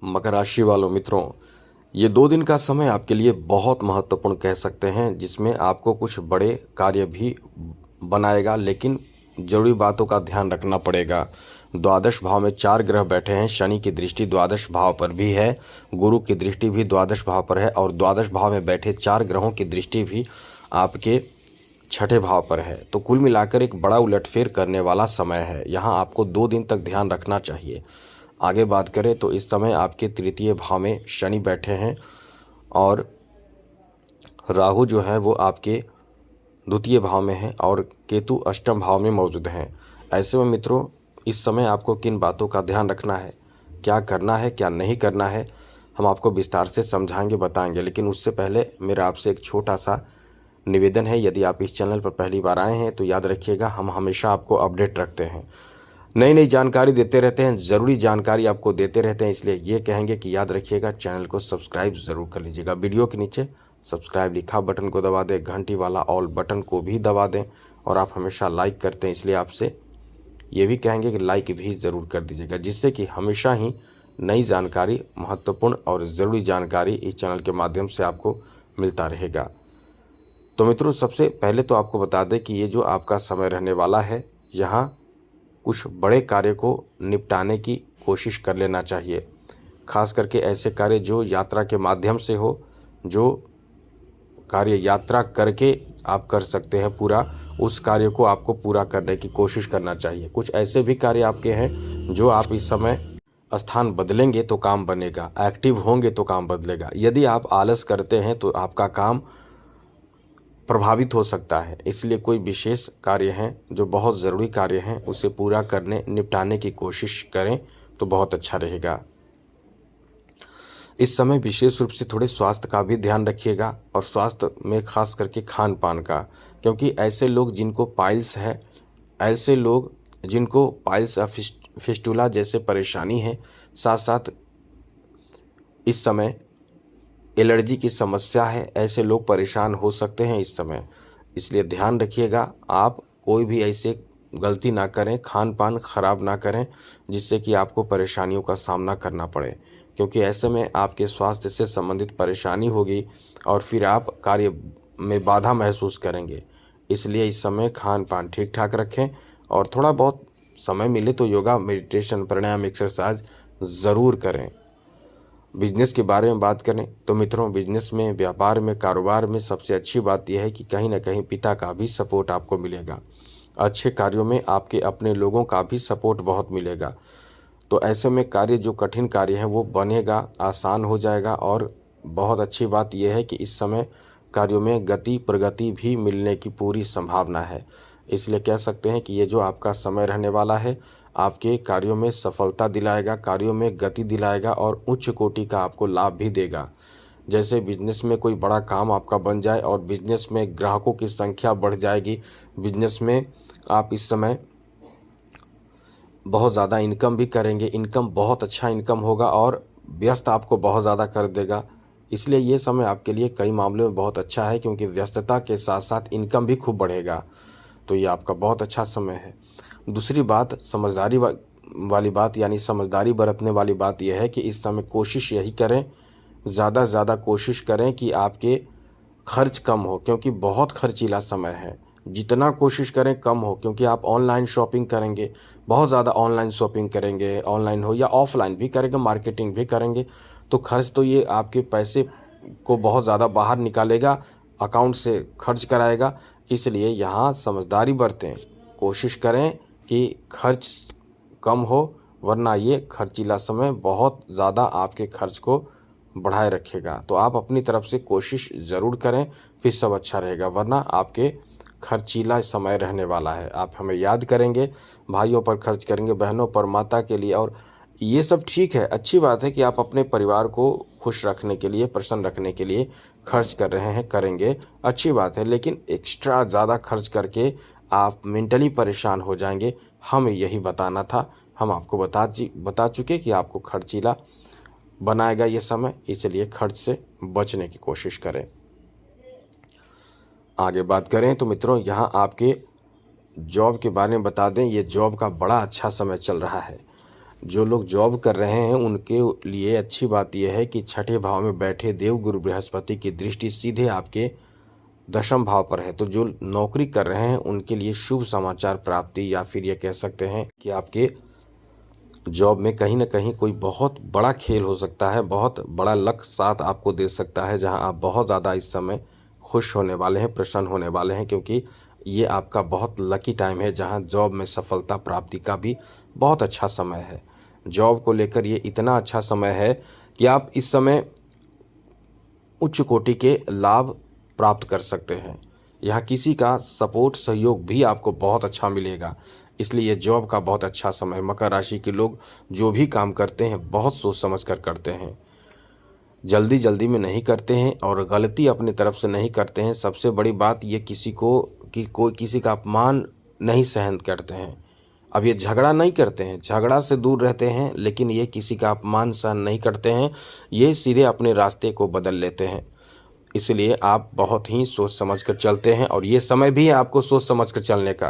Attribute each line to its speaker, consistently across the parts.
Speaker 1: मकर राशि वालों मित्रों, ये 2 दिन का समय आपके लिए बहुत महत्वपूर्ण कह सकते हैं, जिसमें आपको कुछ बड़े कार्य भी बनाएगा, लेकिन जरूरी बातों का ध्यान रखना पड़ेगा। द्वादश भाव में 4 ग्रह बैठे हैं। शनि की दृष्टि द्वादश भाव पर भी है, गुरु की दृष्टि भी द्वादश भाव पर है और द्वादश भाव में बैठे 4 ग्रहों की दृष्टि भी आपके छठे भाव पर है। तो कुल मिलाकर एक बड़ा उलटफेर करने वाला समय है। यहाँ आपको 2 दिन तक ध्यान रखना चाहिए। आगे बात करें तो इस समय आपके तृतीय भाव में शनि बैठे हैं और राहु जो है वो आपके द्वितीय भाव में है और केतु अष्टम भाव में मौजूद हैं। ऐसे में मित्रों, इस समय आपको किन बातों का ध्यान रखना है, क्या करना है, क्या नहीं करना है, हम आपको विस्तार से समझाएंगे, बताएंगे। लेकिन उससे पहले मेरा आपसे एक छोटा सा निवेदन है। यदि आप इस चैनल पर पहली बार आए हैं तो याद रखिएगा, हम हमेशा आपको अपडेट रखते हैं, नई नई जानकारी देते रहते हैं, ज़रूरी जानकारी आपको देते रहते हैं। इसलिए ये कहेंगे कि याद रखिएगा, चैनल को सब्सक्राइब ज़रूर कर लीजिएगा। वीडियो के नीचे सब्सक्राइब लिखा बटन को दबा दें, घंटी वाला ऑल बटन को भी दबा दें। और आप हमेशा लाइक करते हैं, इसलिए आपसे ये भी कहेंगे कि लाइक भी ज़रूर कर दीजिएगा, जिससे कि हमेशा ही नई जानकारी, महत्वपूर्ण और ज़रूरी जानकारी इस चैनल के माध्यम से आपको मिलता रहेगा। तो मित्रों, सबसे पहले तो आपको बता दें कि ये जो आपका समय रहने वाला है, यहाँ कुछ बड़े कार्य को निपटाने की कोशिश कर लेना चाहिए। खास करके ऐसे कार्य जो यात्रा के माध्यम से हो, जो कार्य यात्रा करके आप कर सकते हैं पूरा, उस कार्य को आपको पूरा करने की कोशिश करना चाहिए। कुछ ऐसे भी कार्य आपके हैं जो आप इस समय स्थान बदलेंगे तो काम बनेगा, एक्टिव होंगे तो काम बदलेगा। यदि आप आलस करते हैं तो आपका काम प्रभावित हो सकता है। इसलिए कोई विशेष कार्य हैं जो बहुत ज़रूरी कार्य हैं, उसे पूरा करने निपटाने की कोशिश करें तो बहुत अच्छा रहेगा। इस समय विशेष रूप से थोड़े स्वास्थ्य का भी ध्यान रखिएगा और स्वास्थ्य में खास करके खान पान का, क्योंकि ऐसे लोग जिनको पाइल्स है, ऐसे लोग जिनको पाइल्स या फिस्टुला जैसे परेशानी है, साथ साथ इस समय एलर्जी की समस्या है, ऐसे लोग परेशान हो सकते हैं इस समय। इसलिए ध्यान रखिएगा, आप कोई भी ऐसे गलती ना करें, खान पान खराब ना करें जिससे कि आपको परेशानियों का सामना करना पड़े, क्योंकि ऐसे में आपके स्वास्थ्य से संबंधित परेशानी होगी और फिर आप कार्य में बाधा महसूस करेंगे। इसलिए इस समय खान पान ठीक ठाक रखें और थोड़ा बहुत समय मिले तो योगा, मेडिटेशन, प्राणायाम, एक्सरसाइज ज़रूर करें। बिजनेस के बारे में बात करें तो मित्रों, बिजनेस में, व्यापार में, कारोबार में सबसे अच्छी बात यह है कि कहीं ना कहीं पिता का भी सपोर्ट आपको मिलेगा। अच्छे कार्यों में आपके अपने लोगों का भी सपोर्ट बहुत मिलेगा। तो ऐसे में कार्य, जो कठिन कार्य है वो बनेगा, आसान हो जाएगा। और बहुत अच्छी बात यह है कि इस समय कार्यों में गति प्रगति भी मिलने की पूरी संभावना है। इसलिए कह सकते हैं कि ये जो आपका समय रहने वाला है, आपके कार्यों में सफलता दिलाएगा, कार्यों में गति दिलाएगा और उच्च कोटि का आपको लाभ भी देगा। जैसे बिजनेस में कोई बड़ा काम आपका बन जाए और बिजनेस में ग्राहकों की संख्या बढ़ जाएगी, बिजनेस में आप इस समय बहुत ज़्यादा इनकम भी करेंगे, इनकम बहुत अच्छा इनकम होगा और व्यस्त आपको बहुत ज़्यादा कर देगा। इसलिए ये समय आपके लिए कई मामलों में बहुत अच्छा है, क्योंकि व्यस्तता के साथ साथ इनकम भी खूब बढ़ेगा। तो ये आपका बहुत अच्छा समय है। दूसरी बात, समझदारी वाली बात, यानी समझदारी बरतने वाली बात यह है कि इस समय कोशिश यही करें, ज़्यादा से ज़्यादा कोशिश करें कि आपके खर्च कम हो, क्योंकि बहुत खर्चीला समय है। जितना कोशिश करें कम हो, क्योंकि आप ऑनलाइन शॉपिंग करेंगे, बहुत ज़्यादा ऑनलाइन शॉपिंग करेंगे, ऑनलाइन हो या ऑफलाइन भी करेंगे, मार्केटिंग भी करेंगे, तो खर्च तो ये आपके पैसे को बहुत ज़्यादा बाहर निकालेगा, अकाउंट से खर्च कराएगा। इसलिए यहाँ समझदारी बरतें, कोशिश करें कि खर्च कम हो, वरना ये खर्चीला समय बहुत ज़्यादा आपके खर्च को बढ़ाए रखेगा। तो आप अपनी तरफ से कोशिश ज़रूर करें, फिर सब अच्छा रहेगा, वरना आपके खर्चीला समय रहने वाला है। आप हमें याद करेंगे, भाइयों पर खर्च करेंगे, बहनों पर, माता के लिए, और ये सब ठीक है, अच्छी बात है कि आप अपने परिवार को खुश रखने के लिए, प्रसन्न रखने के लिए खर्च कर रहे हैं, करेंगे, अच्छी बात है। लेकिन एक्स्ट्रा ज़्यादा खर्च करके आप मेंटली परेशान हो जाएंगे। हमें यही बताना था, हम आपको बता चुके कि आपको खर्चीला बनाएगा ये समय, इसलिए खर्च से बचने की कोशिश करें। आगे बात करें तो मित्रों, यहाँ आपके जॉब के बारे में बता दें, ये जॉब का बड़ा अच्छा समय चल रहा है। जो लोग जॉब कर रहे हैं उनके लिए अच्छी बात यह है कि छठे भाव में बैठे देवगुरु बृहस्पति की दृष्टि सीधे आपके दशम भाव पर है। तो जो नौकरी कर रहे हैं उनके लिए शुभ समाचार प्राप्ति, या फिर ये कह सकते हैं कि आपके जॉब में कहीं ना कहीं कोई बहुत बड़ा खेल हो सकता है, बहुत बड़ा लक्ष्य साथ आपको दे सकता है, जहां आप बहुत ज़्यादा इस समय खुश होने वाले हैं, प्रसन्न होने वाले हैं, क्योंकि ये आपका बहुत लकी टाइम है जहां जॉब में सफलता प्राप्ति का भी बहुत अच्छा समय है। जॉब को लेकर ये इतना अच्छा समय है कि आप इस समय उच्च कोटि के लाभ प्राप्त कर सकते हैं। यहाँ किसी का सपोर्ट सहयोग भी आपको बहुत अच्छा मिलेगा, इसलिए ये जॉब का बहुत अच्छा समय। मकर राशि के लोग जो भी काम करते हैं बहुत सोच समझ कर करते हैं, जल्दी जल्दी में नहीं करते हैं और गलती अपनी तरफ से नहीं करते हैं। सबसे बड़ी बात ये कोई किसी का अपमान नहीं सहन करते हैं। अब ये झगड़ा नहीं करते हैं, झगड़ा से दूर रहते हैं, लेकिन ये किसी का अपमान सहन नहीं करते हैं, ये सीधे अपने रास्ते को बदल लेते हैं। इसलिए आप बहुत ही सोच समझ कर चलते हैं, और ये समय भी है आपको सोच समझ कर चलने का,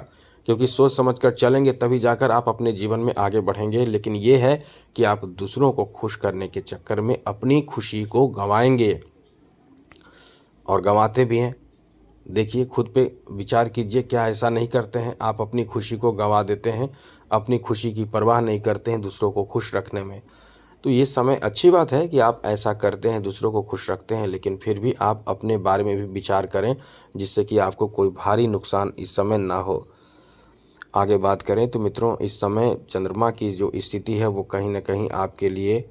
Speaker 1: क्योंकि सोच समझ कर चलेंगे तभी जाकर आप अपने जीवन में आगे बढ़ेंगे। लेकिन ये है कि आप दूसरों को खुश करने के चक्कर में अपनी खुशी को गंवाएंगे, और गंवाते भी हैं। देखिए, खुद पे विचार कीजिए, क्या ऐसा नहीं करते हैं आप? अपनी खुशी को गंवा देते हैं, अपनी खुशी की परवाह नहीं करते हैं दूसरों को खुश रखने में। तो ये समय अच्छी बात है कि आप ऐसा करते हैं, दूसरों को खुश रखते हैं, लेकिन फिर भी आप अपने बारे में भी विचार करें, जिससे कि आपको कोई भारी नुकसान इस समय ना हो। आगे बात करें तो मित्रों, इस समय चंद्रमा की जो स्थिति है वो कहीं ना कहीं आपके लिए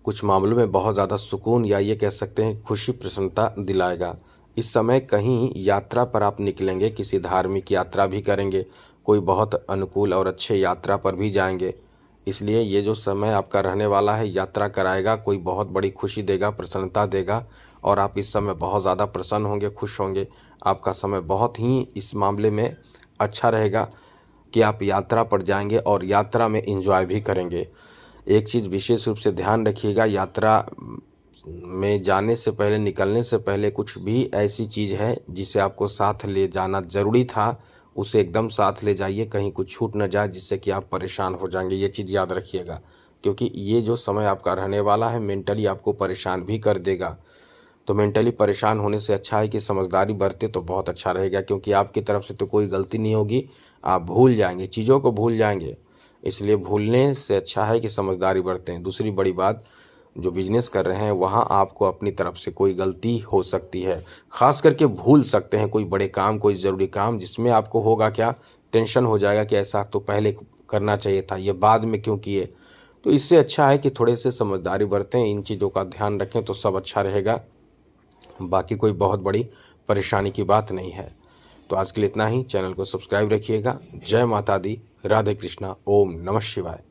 Speaker 1: कुछ मामलों में बहुत ज़्यादा सुकून, या ये कह सकते हैं खुशी प्रसन्नता दिलाएगा। इस समय कहीं यात्रा पर आप निकलेंगे, किसी धार्मिक यात्रा भी करेंगे, कोई बहुत अनुकूल और अच्छे यात्रा पर भी जाएंगे। इसलिए ये जो समय आपका रहने वाला है, यात्रा कराएगा, कोई बहुत बड़ी खुशी देगा, प्रसन्नता देगा, और आप इस समय बहुत ज़्यादा प्रसन्न होंगे, खुश होंगे। आपका समय बहुत ही इस मामले में अच्छा रहेगा कि आप यात्रा पर जाएंगे और यात्रा में एंजॉय भी करेंगे। एक चीज़ विशेष रूप से ध्यान रखिएगा, यात्रा में जाने से पहले, निकलने से पहले कुछ भी ऐसी चीज़ है जिसे आपको साथ ले जाना ज़रूरी था, उसे एकदम साथ ले जाइए, कहीं कुछ छूट न जाए जिससे कि आप परेशान हो जाएंगे। ये चीज़ याद रखिएगा, क्योंकि ये जो समय आपका रहने वाला है मेंटली आपको परेशान भी कर देगा। तो मेंटली परेशान होने से अच्छा है कि समझदारी बरते तो बहुत अच्छा रहेगा, क्योंकि आपकी तरफ से तो कोई गलती नहीं होगी, आप भूल जाएंगे, चीज़ों को भूल जाएंगे। इसलिए भूलने से अच्छा है कि समझदारी बरतें। दूसरी बड़ी बात, जो बिजनेस कर रहे हैं वहाँ आपको अपनी तरफ से कोई गलती हो सकती है, खास करके भूल सकते हैं कोई बड़े काम, कोई ज़रूरी काम, जिसमें आपको होगा क्या, टेंशन हो जाएगा कि ऐसा तो पहले करना चाहिए था, ये बाद में क्यों किए। तो इससे अच्छा है कि थोड़े से समझदारी बरतें, इन चीज़ों का ध्यान रखें तो सब अच्छा रहेगा। बाकी कोई बहुत बड़ी परेशानी की बात नहीं है। तो आज के लिए इतना ही। चैनल को सब्सक्राइब रखिएगा। जय माता दी, राधे कृष्णा, ओम नमः शिवाय।